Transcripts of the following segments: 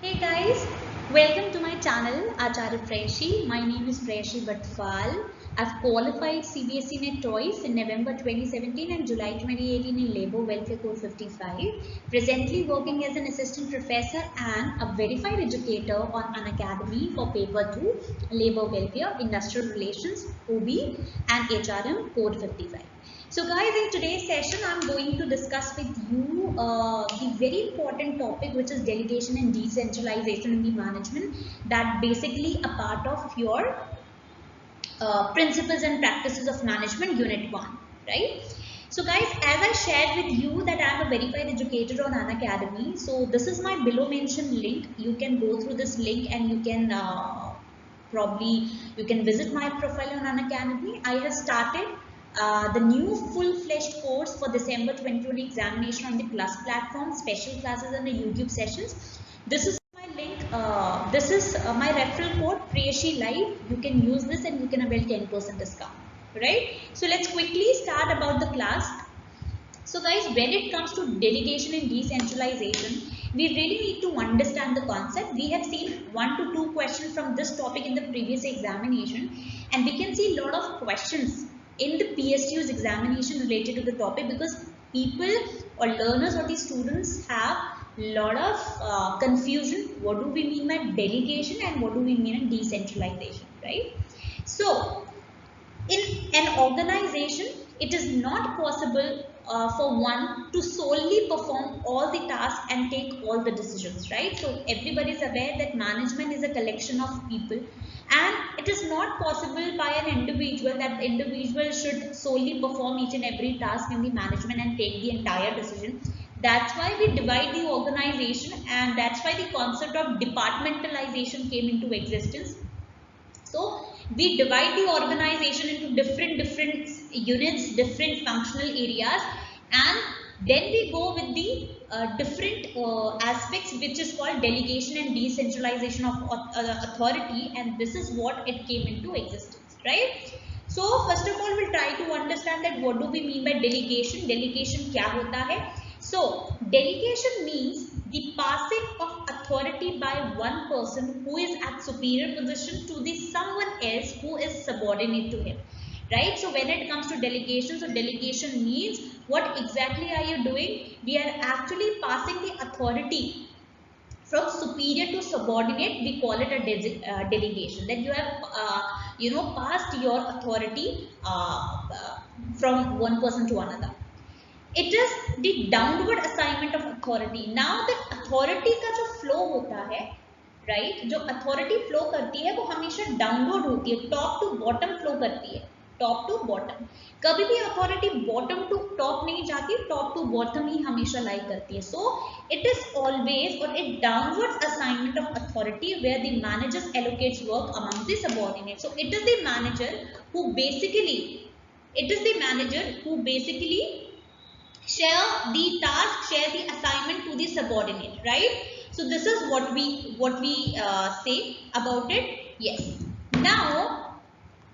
Hey guys, welcome to my channel Acharya Preyashi. My name is Preyashi Bhatwal. I've qualified CBSE NET twice in November 2017 and July 2018 in Labour Welfare Code 55. Presently working as an assistant professor and a verified educator on an academy for paper 2 Labour Welfare, Industrial Relations, OB and HRM Code 55. So guys, in today's session, I'm going to discuss with you the very important topic, which is delegation and decentralization in the management. That basically a part of your principles and practices of management unit 1, right? So guys, as I shared with you that I'm a verified educator on Unacademy. So this is my below mentioned link. You can go through this link and you can probably you can visit my profile on Unacademy. I have started the new full-fledged course for December 2020 examination on the Plus platform, special classes and the YouTube sessions. This is my link. This is my referral code Preyashi Live. You can use this and you can avail 10% discount. Right? So let's quickly start about the class. So guys, when it comes to delegation and decentralization, we really need to understand the concept. We have seen 1 to 2 questions from this topic in the previous examination, and we can see a lot of questions in the PSU's examination related to the topic, because people or learners or the students have lot of confusion. What do we mean by delegation and what do we mean by decentralization, right? So in an organization, it is not possible for one to solely perform all the tasks and take all the decisions, right? So everybody is aware that management is a collection of people, and it is not possible by an individual that the individual should solely perform each and every task in the management and take the entire decision. That's why we divide the organization, and that's why the concept of departmentalization came into existence. So we divide the organization into different units, different functional areas, and then we go with the different aspects, which is called delegation and decentralization of authority, and this is what it came into existence, right? So first of all, we'll try to understand that what do we mean by delegation. Delegation क्या होता है? So delegation means the passing of authority by one person who is at superior position to the someone else who is subordinate to him, right? So when it comes to delegation, so delegation means what exactly are you doing? We are actually passing the authority from superior to subordinate. We call it a delegation. That you have passed your authority from one person to another. It is the downward assignment of authority. Now the authority का जो flow होता है, right? जो authority flow करती है वो हमेशा downward होती है, top to bottom flow करती है, top to bottom. कभी भी authority bottom to top नहीं जाती, top to bottom ही हमेशा lie करती है. So it is always or a downward assignment of authority where the managers allocates work among the subordinates. So it is the manager who basically share the task, share the assignment to the subordinate, right? So this is what we say about it. Yes. Now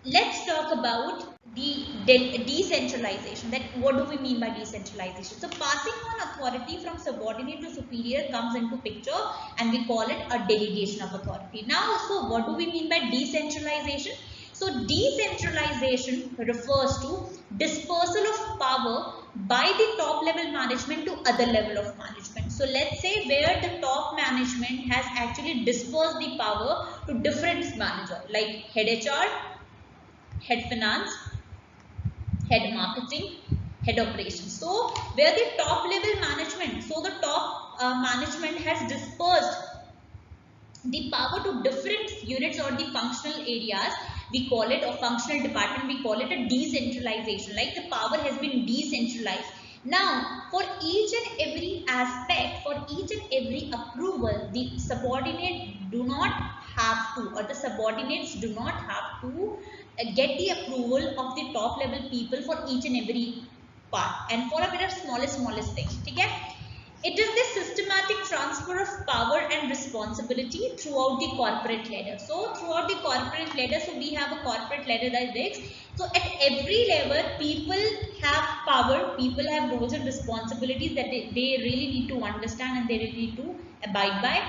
let's talk about the decentralization. That what do we mean by decentralization? So passing on authority from subordinate to superior comes into picture, and we call it a delegation of authority. Now, so what do we mean by decentralization? So decentralization refers to dispersal of power by the top level management to other level of management. So let's say where the top management has actually dispersed the power to different manager like head HR, head finance, head marketing, head operations. So where the top level management, so the top management has dispersed the power to different units or the functional areas, we call it, or functional department, we call it a decentralization. Like the power has been decentralized. Now for each and every aspect, for each and every approval, the subordinate do not have to, or the subordinates do not have to get the approval of the top level people for each and every part, and for a bit of smallest thing. Okay? It is the systematic transfer of power and responsibility throughout the corporate ladder. So throughout the corporate ladder, so we have a corporate ladder like this. So at every level, people have power, people have roles and responsibilities that they really need to understand and they really need to abide by.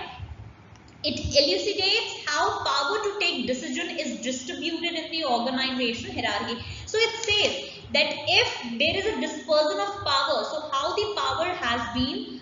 It elucidates how power to take decision is distributed in the organizational hierarchy. So it says that if there is a dispersion of power, so how the power has been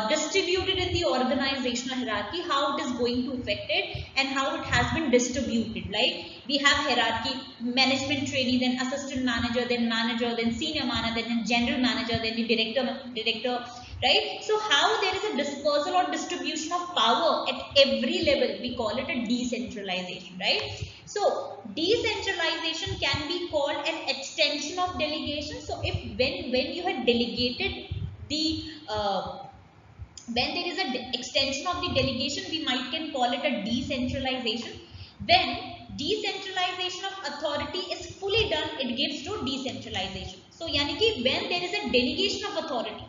distributed in the organizational hierarchy, how it is going to affect it, and how it has been distributed. Like we have hierarchy: management trainee, then assistant manager, then senior manager, then general manager, then the director, right? So how there is a dispersal or distribution of power at every level, we call it a decentralization, right? So decentralization can be called an extension of delegation. So if when you had delegated the when there is an extension of the delegation, we might can call it a decentralization. When decentralization of authority is fully done, it gives to decentralization. So yani ki when there is a delegation of authority,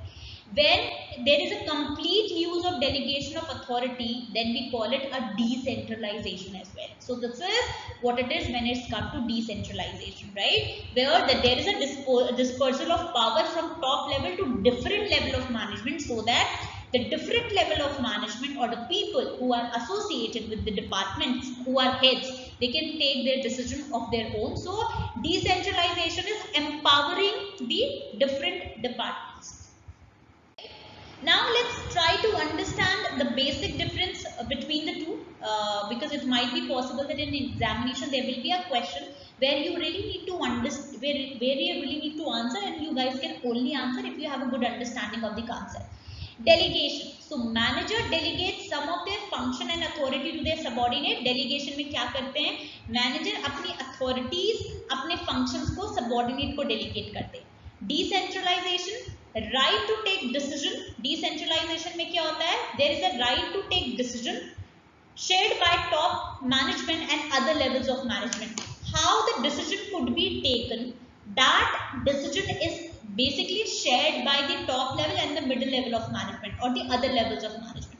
when there is a complete use of delegation of authority, then we call it a decentralization as well. So this is what it is when it's come to decentralization, right? Where there is a dispersal of power from top level to different level of management, so that the different level of management or the people who are associated with the departments, who are heads, they can take their decision of their own. So decentralization is empowering the different departments. Now let's try to understand the basic difference between the two, because it might be possible that in examination there will be a question where you really need to understand, where you really need to answer, and you guys can only answer if you have a good understanding of the concept. Delegation. So manager delegates some of their function and authority to their subordinate. Delegation में क्या करते हैं? Manager अपनी authorities, अपने functions को subordinate को delegate करते हैं. Decentralization, right to take decision. Decentralization में क्या होता है? There is a right to take decision shared by top management and other levels of management. How the decision could be taken, that decision is basically shared by the top level and the middle level of management or the other levels of management.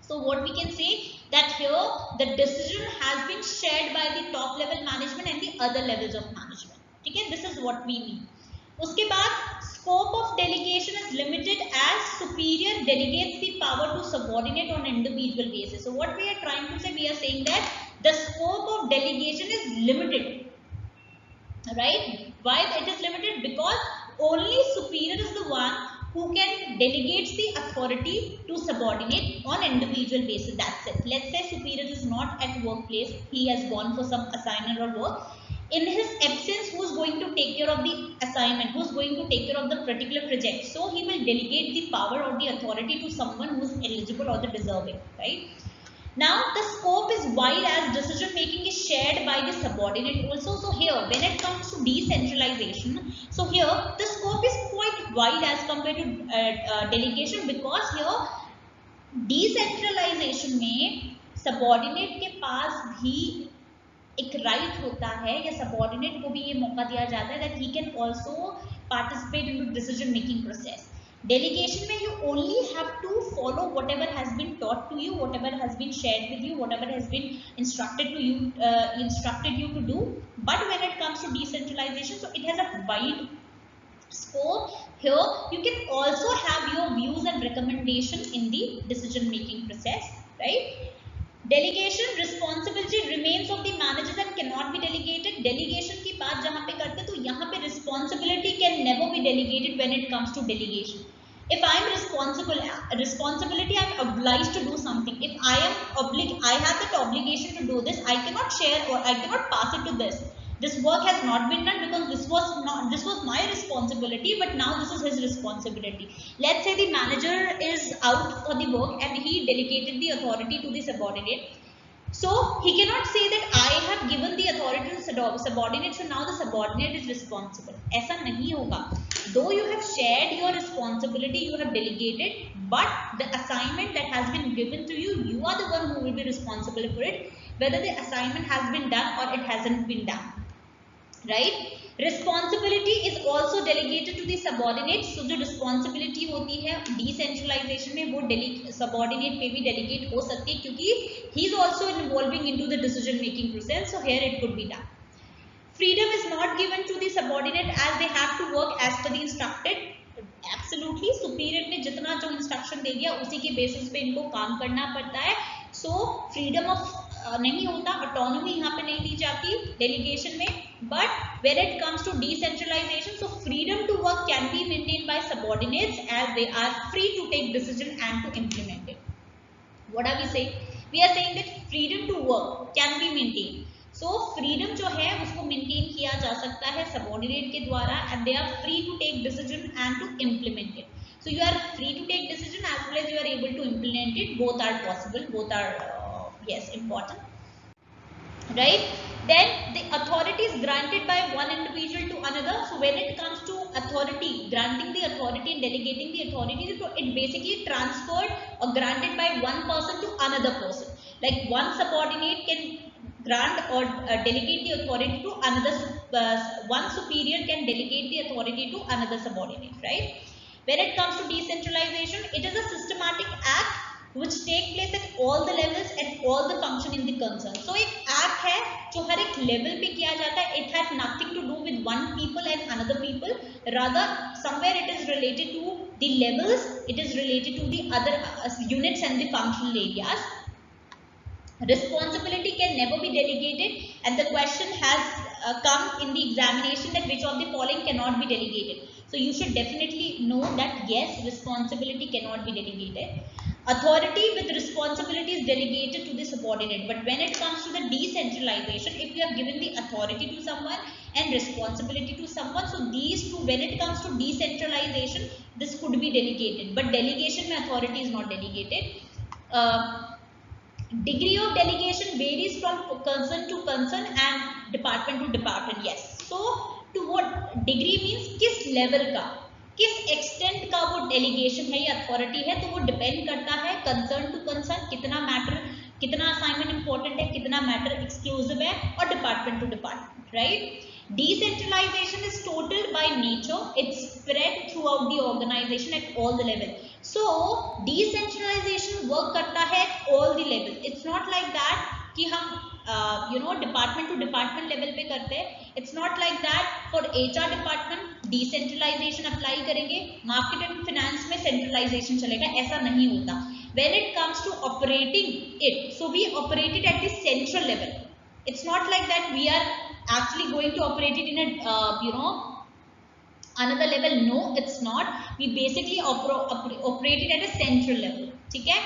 So what we can say that here the decision has been shared by the top level management and the other levels of management. Okay, this is what we mean. उसके बाद scope of delegation is limited as superior delegates the power to subordinate on individual basis. So what we are trying to say, we are saying that the scope of delegation is limited, right? Why it is limited? Because only superior is the one who can delegate the authority to subordinate on individual basis. That's it. Let's say superior is not at workplace, he has gone for some assignment or work. In his absence, who is going to take care of the assignment, who is going to take care of the particular project? So he will delegate the power or the authority to someone who is eligible or the deserving, right? Now the scope is wide as decision making is shared by the subordinate also. So here when it comes to decentralization, so here the scope is quite wide as compared to delegation, because here decentralization में subordinate के पास भी एक right होता है, या subordinate को भी ये मौका दिया जाता है that he can also participate into decision making process. Delegation में you only have to follow whatever has been taught to you, whatever has been shared with you, whatever has been instructed to you, instructed you to do. But when it comes to decentralization, so it has a wide scope. Here you can also have your views and recommendation in the decision making process, right? Delegation responsibility remains of the managers and cannot be delegated. Delegation की बात जहाँ पे करते तो यहाँ पे responsibility can never be delegated when it comes to delegation. If I am responsibility, I am obliged to do something. If I have that obligation to do this, I cannot share or I cannot pass it to this. This work has not been done because this was my responsibility, but now this is his responsibility. Let's say the manager is out for the work and he delegated the authority to the subordinate. So he cannot say that I have given the authority to subordinate, so now the subordinate is responsible. ऐसा नहीं होगा. Though you have shared your responsibility, you have delegated, but the assignment that has been given to you, you are the one who will be responsible for it, whether the assignment has been done or it hasn't been done. Right? Responsibility is also delegated to the subordinate. So जो responsibility होती है decentralization में, वो subordinate पे भी delegate हो सकती है, क्योंकि he is also involving into the decision making process. So here it could be done. Freedom is not given to the subordinate as they have to work as per the instructed. Absolutely, superior ने जितना जो instruction दे दिया उसी के basis पे इनको काम करना पड़ता है. सो फ्रीडम ऑफ नहीं होता, ऑटोनॉमी यहाँ पे नहीं दी जाती डेलीगेशन में. But when it comes to decentralisation, so freedom to work can be maintained by subordinates as they are free to take decision and to implement it. What are we saying? We are saying that freedom to work can be maintained. So freedom जो है उसको maintain किया जा सकता है subordinate के द्वारा, and they are free to take decision and to implement it. So you are free to take decision as well as you are able to implement it. Both are possible. Both are yes, important, right? Then the authority is granted by one individual to another. So when it comes to authority, granting the authority and delegating the authority, so it basically transferred or granted by one person to another person. Like one subordinate can grant or delegate the authority to another. One superior can delegate the authority to another subordinate, right? When it comes to decentralization, it is a systematic act which take place at all the levels and all the function in the concern. So एक act है जो हर एक level पे किया जाता है. It has nothing to do with one people and another people. Rather, somewhere it is related to the levels. It is related to the other units and the functional areas. Responsibility can never be delegated, and the question has come in the examination that which of the following cannot be delegated. So you should definitely know that yes, responsibility cannot be delegated. Authority with responsibility is delegated to the subordinate. But when it comes to the decentralization, if you have given the authority to someone and responsibility to someone, so these two, when it comes to decentralization, this could be delegated. But delegation mein authority is not delegated. Degree of delegation varies from concern to concern and department to department. Yes. So to what degree means किस level का, किस extent का वो delegation है या authority है, तो वो depend करता है concern to concern, कितना matter, कितना assignment important है, कितना matter exclusive है, और department to department, right? Decentralization is total by nature. It's spread throughout the organization at all the level. So decentralization work करता है at all the level. It's not like that कि हम department to department level पे करते हैं. It's not like that for HR department decentralization apply करेंगे, market and finance में centralization चलेगा, ऐसा नहीं होता. When it comes to operating it, so we operate it at the central level. It's not like that we are actually going to operate it in a another level. No, it's not. We basically operate it at a central level. Okay?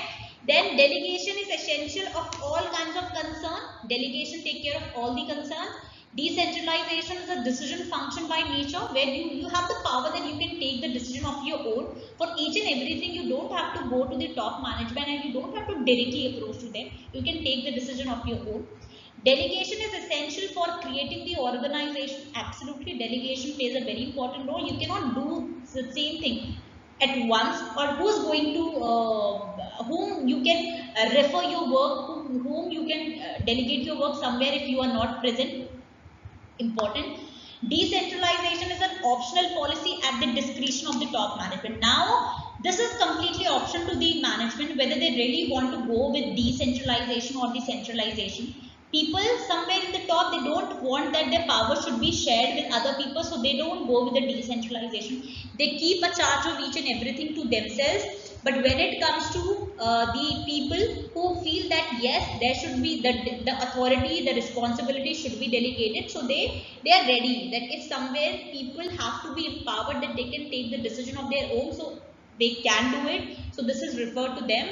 Then delegation is essential of all kinds of concern. Delegation take care of all the concerns. Decentralization is a decision function by nature, where you have the power that you can take the decision of your own for each and everything. You don't have to go to the top management and you don't have to directly approach to them. You can take the decision of your own. Delegation is essential for creating the organization. Absolutely, delegation plays a very important role. You cannot do the same thing at once, or who's going to whom you can refer your work, whom you can delegate your work somewhere if you are not present. Important. Decentralization is an optional policy at the discretion of the top management. Now this is completely option to the management whether they really want to go with decentralization or decentralization. People somewhere in the top, they don't want that their power should be shared with other people, so they don't go with the decentralization. They keep a charge of each and everything to themselves. But when it comes to the people who feel that yes, there should be the authority, the responsibility should be delegated, so they are ready that if somewhere people have to be empowered that they can take the decision of their own, so they can do it. So this is referred to them.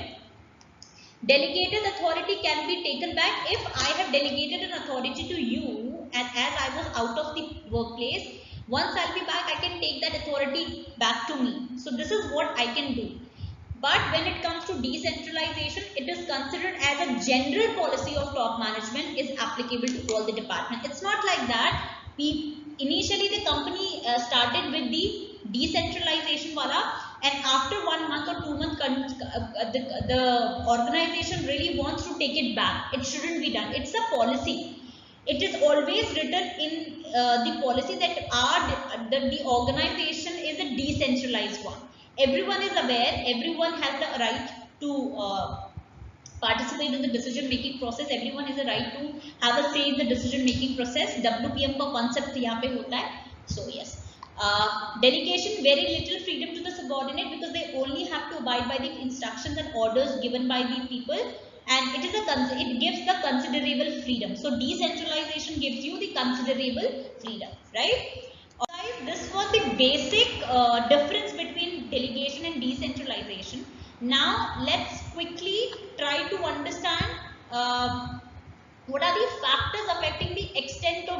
Delegated authority can be taken back. If I have delegated an authority to you and as I was out of the workplace, once I'll be back, I can take that authority back to me. So this is what I can do. But when it comes to decentralization, it is considered as a general policy of top management is applicable to all the departments. It's not like that. Initially the company started with the decentralization wala, and after 1 month or 2 months the organization really wants to take it back. It shouldn't be done. It's a policy. It is always written in the policy that the organization is a decentralized one. Everyone is aware, everyone has the right to participate in the decision making process. Everyone has a right to have a say in the decision making process. WPM का concept यहाँ पे होता है. So yes. Delegation, very little freedom to the subordinate because they only have to abide by the instructions and orders given by the people. and it gives the considerable freedom. So decentralization gives you the considerable freedom, right? Guys, this was the basic difference between delegation and decentralization. Now let's quickly try to understand what are the factors affecting the extent of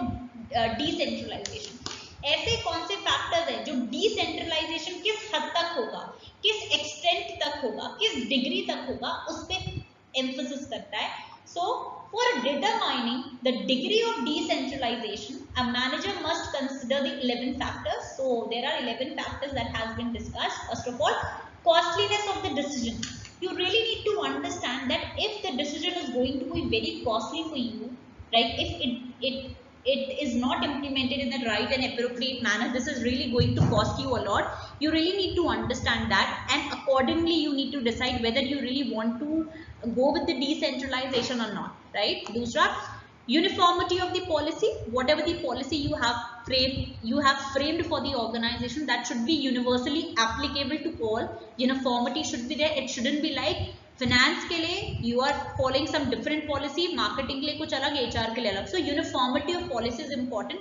decentralization. ऐसे कौन से factors हैं जो decentralisation किस हद तक होगा, किस एक्सटेंट तक होगा, किस डिग्री तक होगा, उस पर एम्फोसिस करता है. So for determining the degree of decentralization, a manager must consider the 11 factors. So there are 11 factors that has been discussed. First of all, costliness of the decision. You really need to understand that if the decision is going to be very costly for you, right? If it is not implemented in the right and appropriate manner, this is really going to cost you a lot. You really need to understand that, and accordingly you need to decide whether you really want to go with the decentralization or not, right? Dusra, uniformity of the policy. Whatever the policy you have framed for the organization, that should be universally applicable to all. Uniformity should be there. It shouldn't be like finance के लिए you are following some different policy, marketing के लिए कुछ अलग, HR के लिए अलग. So uniformity of policy is important.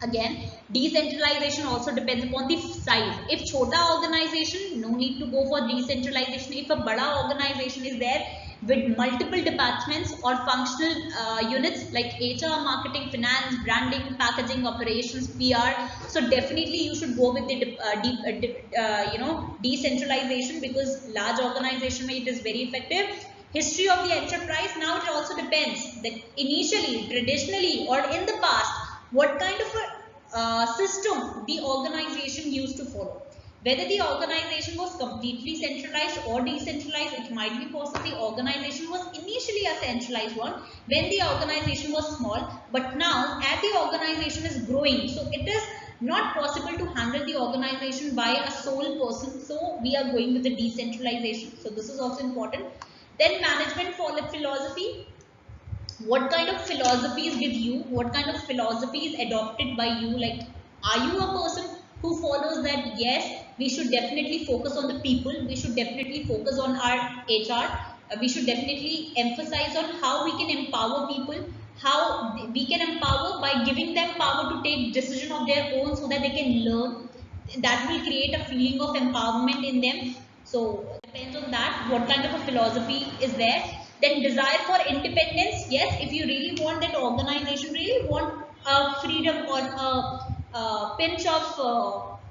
Again, decentralization also depends upon the size. If chota organization, no need to go for decentralization. If a bada organization is there with multiple departments or functional units like HR, marketing, finance, branding, packaging, operations, PR, so definitely you should go with the decentralization, because large organization it is very effective. History of the enterprise. Now it also depends that initially, traditionally, or in the past, what kind of a system the organization used to follow. Whether the organization was completely centralized or decentralized, it might be possible the organization was initially a centralized one when the organization was small, but now as the organization is growing, so it is not possible to handle the organization by a sole person, so we are going with the decentralization. So this is also important. Then management philosophy. What kind of philosophies give you, what kind of philosophy is adopted by you? Like, are you a person who follows that yes, we should definitely focus on the people, we should definitely focus on our HR, we should definitely emphasize on how we can empower people, how we can empower by giving them power to take decision of their own so that they can learn, that will create a feeling of empowerment in them. So depends on that, what kind of a philosophy is there. Then desire for independence. Yes, if you really want that organization, really want freedom or a pinch of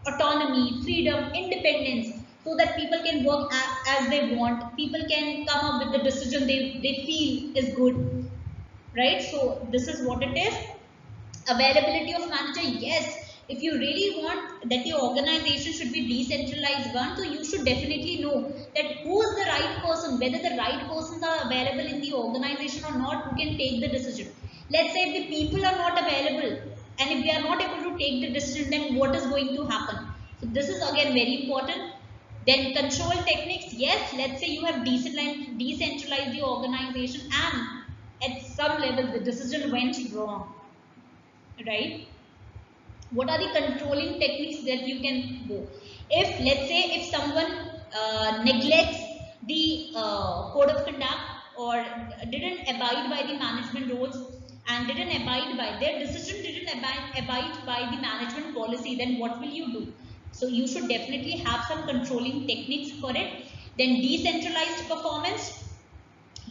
autonomy, freedom, independence, so that people can work as they want, people can come up with the decision they feel is good, right? So this is what it is. Availability of manager. Yes, if you really want that your organization should be decentralized one, so you should definitely know that who is the right person, whether the right persons are available in the organization or not, who can take the decision. Let's say if the people are not available and if they are not able to take the decision, then what is going to happen? So this is again very important. Then control techniques. Yes, let's say you have decentralized the organization and at some level the decision went wrong, right? What are the controlling techniques that you can go? If let's say if someone neglects the code of conduct or didn't abide by the management rules and didn't abide by their decision, didn't abide by the management policy, then what will you do? So you should definitely have some controlling techniques for it. Then decentralized performance.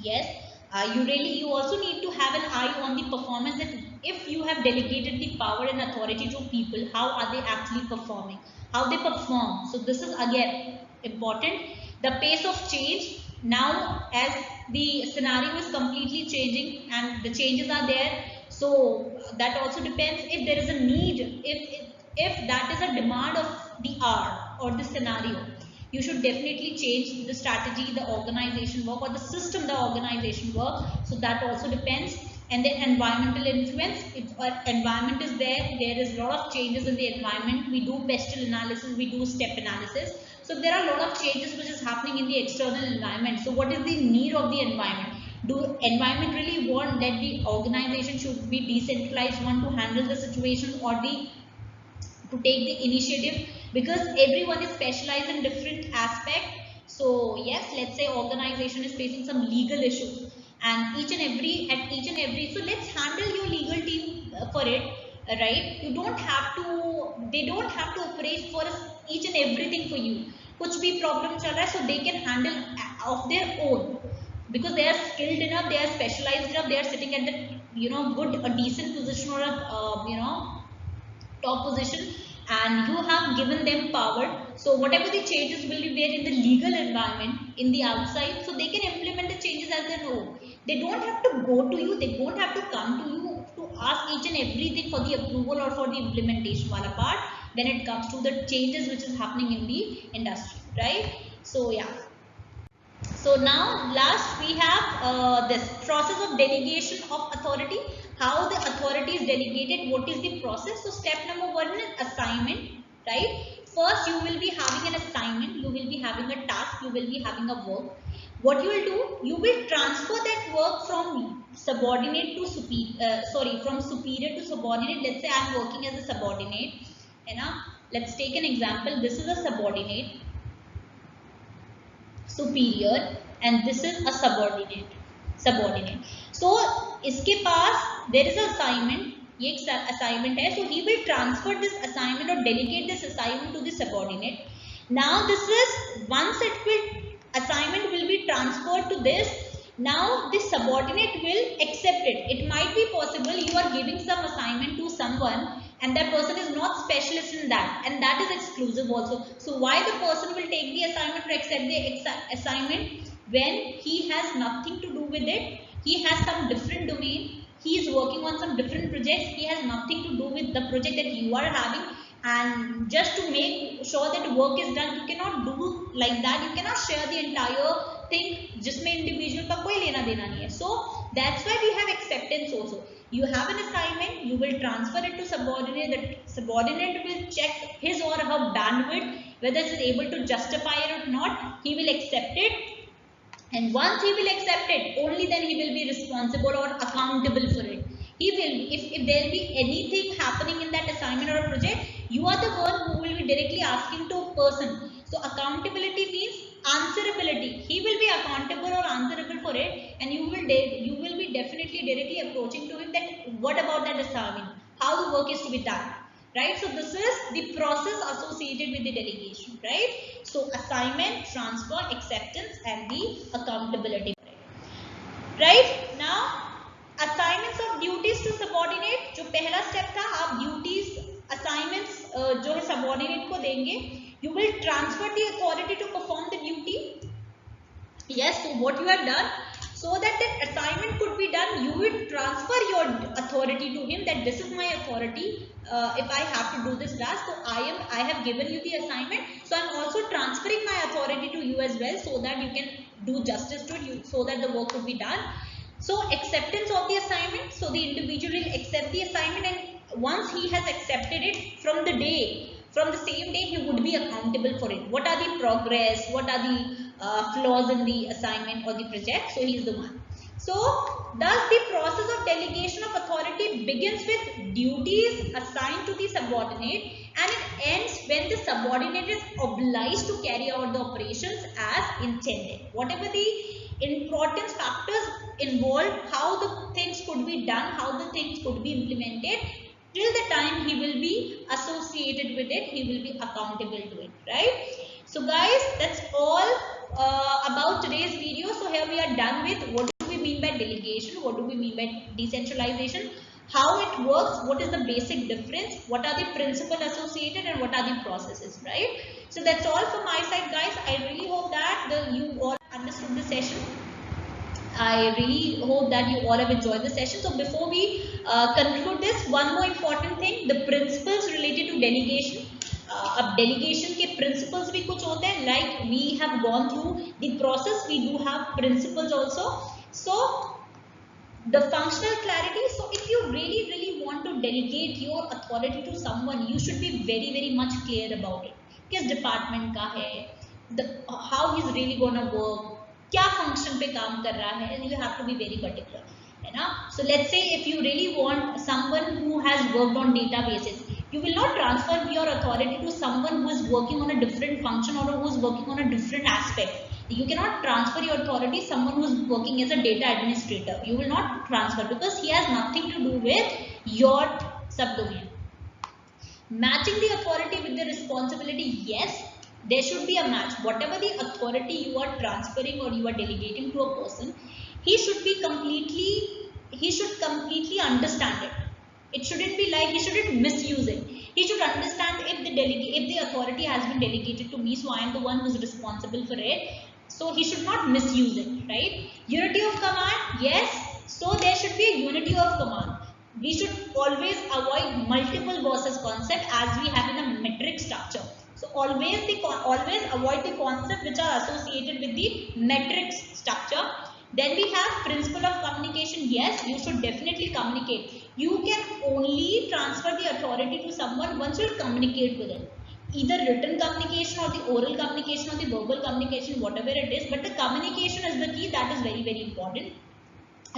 Yes, you also need to have an eye on the performance, that if you have delegated the power and authority to people, how are they actually performing, how they perform. So this is again important. The pace of change. Now as the scenario is completely changing and the changes are there, so that also depends if there is a need, if that is a demand of the hour or the scenario, you should definitely change the strategy, the organization work, or the system the organization work. So that also depends. And then environmental influence. If our environment is there, there is a lot of changes in the environment. We do pestle analysis, we do step analysis. So there are a lot of changes which is happening in the external environment. So what is the need of the environment? Do environment really want that the organization should be decentralized one to handle the situation, or to take the initiative, because everyone is specialized in different aspect. So yes, let's say organization is facing some legal issues, and each and every, so let's handle your legal team for it, right? You don't have to, they don't have to operate for each and everything for you. कुछ भी problem चल रहा है, so they can handle of their own, because they are skilled enough, they are specialized enough, they are sitting at the, you know, good, a decent position, or a you know, top position, and you have given them power. So whatever the changes will be there in the legal environment in the outside, so they can implement the changes as their own. They don't have to go to you, they don't have to come to you to ask each and everything for the approval or for the implementation wala part when it comes to the changes which is happening in the industry, right? So yeah. So now last we have this process of delegation of authority, how the authority is delegated, what is the process. So step number 1 is assignment, right? First you will be having an assignment, you will be having a task, you will be having a work. What you will do, you will transfer that work from subordinate to superior, from superior to subordinate. Let's say I am working as a subordinate, and now let's take an example. This is a subordinate, superior, and this is a subordinate. So इसके पास there is an assignment, ये एक assignment है, so he will transfer this assignment or delegate this assignment to the subordinate. Now this is, once it will, assignment will be transferred to this, now the subordinate will accept it. It might be possible you are giving some assignment to someone and that person is not specialist in that, and that is exclusive also. So why the person will take the assignment or accept the assignment when he has nothing to do with it, he has some different domain, he is working on some different projects, he has nothing to do with the project that you are having, and just to make sure that work is done, you cannot do like that, you cannot share the entire thing जिसमें individual का कोई लेना देना नहीं है. So that's why we have acceptance also. You have an assignment, you will transfer it to subordinate, the subordinate will check his or her bandwidth, whether it is able to justify it or not, he will accept it, and once he will accept it, only then he will be responsible or accountable for it. He will, if there will be anything happening in that assignment or a project, you are the one who will be directly asking to a person. So accountability means answerability. He will be accountable or answerable for it, and you will be definitely directly approaching to him that what about that assignment, how the work is to be done, right? So this is the process associated with the delegation, right? So assignment, transfer, acceptance, and the accountability, right? Now assignments of duties to subordinate, जो पहला step था, आप duties assignments जो है subordinate को देंगे, you will transfer the authority to perform the duty. Yes, so what you have done, so that the assignment could be done, you will transfer your authority to him, that this is my authority. If I have to do this task, so I have given you the assignment, so I am also transferring my authority to you as well, so that you can do justice to it, so that the work could be done. So acceptance of the assignment, so the individual will accept the assignment, and once he has accepted it, from the same day he would be accountable for it. What are the progress, what are the flaws in the assignment or the project, so he is the one. So thus the process of delegation of authority begins with duties assigned to the subordinate, and it ends when the subordinate is obliged to carry out the operations as intended. Whatever the important factors involved, how the things could be done, how the things could be implemented, till the time he will be associated with it, he will be accountable to it, right? So guys, that's all about today's video. So here we are done with what do we mean by delegation, what do we mean by decentralization, how it works, what is the basic difference, what are the principles associated, and what are the processes, right? So that's all from my side, guys. I really hope that you all understood the session. I really hope that you all have enjoyed the session. So before we conclude this, one more important thing, the principles related to delegation. अब delegation के principles भी कुछ होते हैं, like we have gone through the process, we do have principles also. So the functional clarity, so if you really want to delegate your authority to someone, you should be very much clear about it. किस department का है, how he's really gonna work, क्या function पे काम कर रहा है, you have to be very particular, है ना? So let's say if you really want someone who has worked on databases, you will not transfer your authority to someone who is working on a different function or who is working on a different aspect. You cannot transfer your authority someone who is working as a data administrator. You will not transfer because he has nothing to do with your subdomain. Matching the authority with the responsibility, yes, there should be a match. Whatever the authority you are transferring or you are delegating to a person, he should completely understand it. It shouldn't be like, he shouldn't misuse it. He should understand if the authority has been delegated to me, so I am the one who is responsible for it. So he should not misuse it, right? Unity of command, yes. So there should be a unity of command. We should always avoid multiple bosses concept as we have in a metric structure. So always avoid the concept which are associated with the metric structure. Then we have principle of communication. Yes, you should definitely communicate. You can only transfer the authority to someone once you communicate with it. Either written communication or the oral communication or the verbal communication, whatever it is. But the communication is the key. That is very, very important.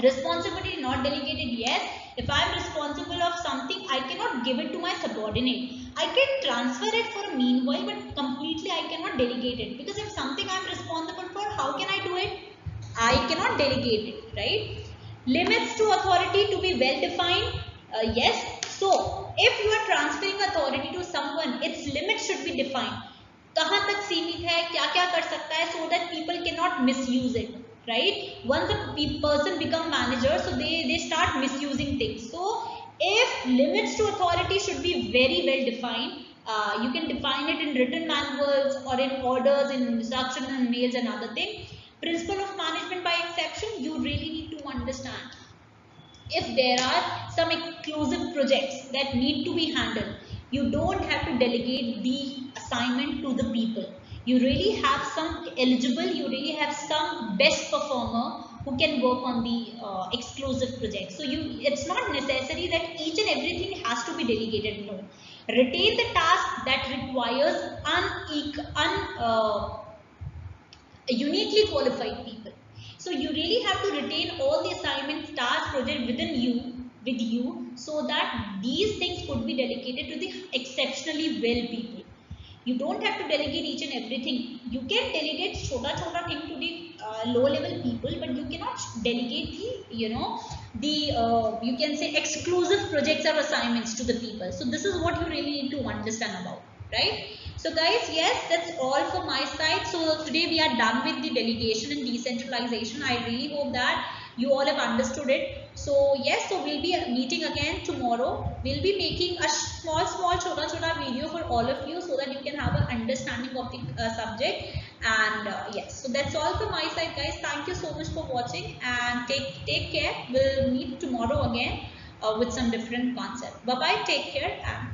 Responsibility not delegated, yes. If I am responsible of something, I cannot give it to my subordinate. I can transfer it for a meanwhile, but completely I cannot delegate it, because if something I am responsible for, how can I do it? I cannot delegate it, right? Limits to authority to be well defined, yes. So if you are transferring authority to someone, its limits should be defined. कहाँ तक सीमित है, क्या क्या कर सकता है, so that people cannot misuse it, right? Once a person become manager, so they start misusing things. So if limits to authority should be very well defined. You can define it in written manuals or in orders, in instruction and mails and other things. Principle of management by exception, you really need to understand if there are some exclusive projects that need to be handled. You don't have to delegate the assignment to the people. You really have some eligible, you really have some best performer who can work on the exclusive project. So it's not necessary that each and everything has to be delegated. No. Retain the task that requires uniquely qualified people. So you really have to retain all the assignments, tasks, project with you, so that these things could be delegated to the exceptionally well people. You don't have to delegate each and everything. You can delegate chota thing to the low level people, but you cannot delegate the you can say exclusive projects or assignments to the people. So this is what you really need to understand about, right? So guys, yes, that's all from my side. So today we are done with the delegation and decentralization. I really hope that you all have understood it. So yes, so we'll be meeting again tomorrow. We'll be making a small chota video for all of you, so that you can have an understanding of the subject. And yes, so that's all from my side, guys. Thank you so much for watching, and take care. We'll meet tomorrow again with some different concept. Bye bye, take care, and